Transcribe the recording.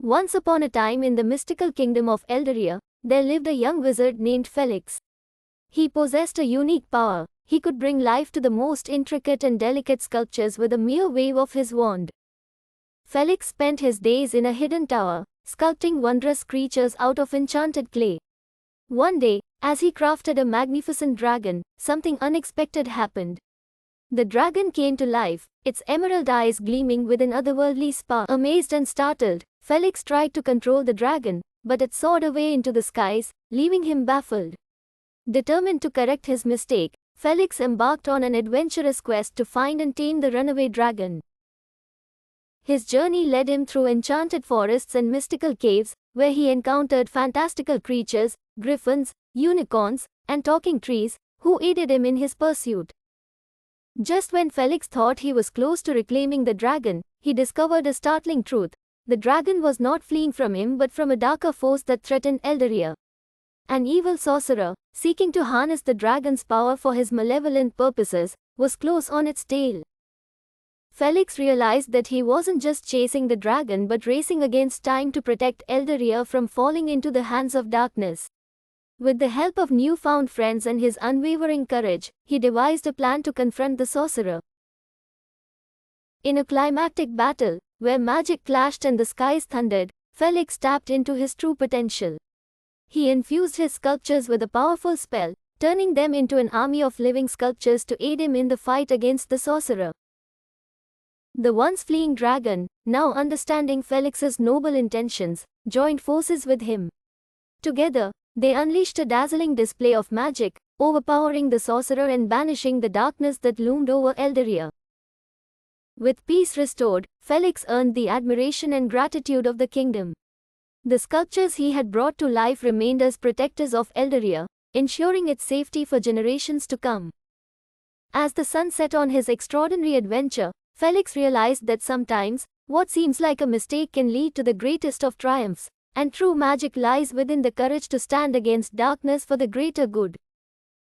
Once upon a time in the mystical kingdom of Eldaria, there lived a young wizard named Felix. He possessed a unique power. He could bring life to the most intricate and delicate sculptures with a mere wave of his wand. Felix spent his days in a hidden tower, sculpting wondrous creatures out of enchanted clay. One day, as he crafted a magnificent dragon, something unexpected happened. The dragon came to life, its emerald eyes gleaming with an otherworldly spark. Amazed and startled, Felix tried to control the dragon, but it soared away into the skies, leaving him baffled. Determined to correct his mistake, Felix embarked on an adventurous quest to find and tame the runaway dragon. His journey led him through enchanted forests and mystical caves, where he encountered fantastical creatures, griffins, unicorns, and talking trees, who aided him in his pursuit. Just when Felix thought he was close to reclaiming the dragon, he discovered a startling truth. The dragon was not fleeing from him but from a darker force that threatened Eldaria. An evil sorcerer, seeking to harness the dragon's power for his malevolent purposes, was close on its tail. Felix realized that he wasn't just chasing the dragon but racing against time to protect Eldaria from falling into the hands of darkness. With the help of newfound friends and his unwavering courage, he devised a plan to confront the sorcerer. In a climactic battle, where magic clashed and the skies thundered, Felix tapped into his true potential. He infused his sculptures with a powerful spell, turning them into an army of living sculptures to aid him in the fight against the sorcerer. The once fleeing dragon, now understanding Felix's noble intentions, joined forces with him. Together, they unleashed a dazzling display of magic, overpowering the sorcerer and banishing the darkness that loomed over Eldaria. With peace restored, Felix earned the admiration and gratitude of the kingdom. The sculptures he had brought to life remained as protectors of Eldaria, ensuring its safety for generations to come. As the sun set on his extraordinary adventure, Felix realized that sometimes, what seems like a mistake can lead to the greatest of triumphs, and true magic lies within the courage to stand against darkness for the greater good.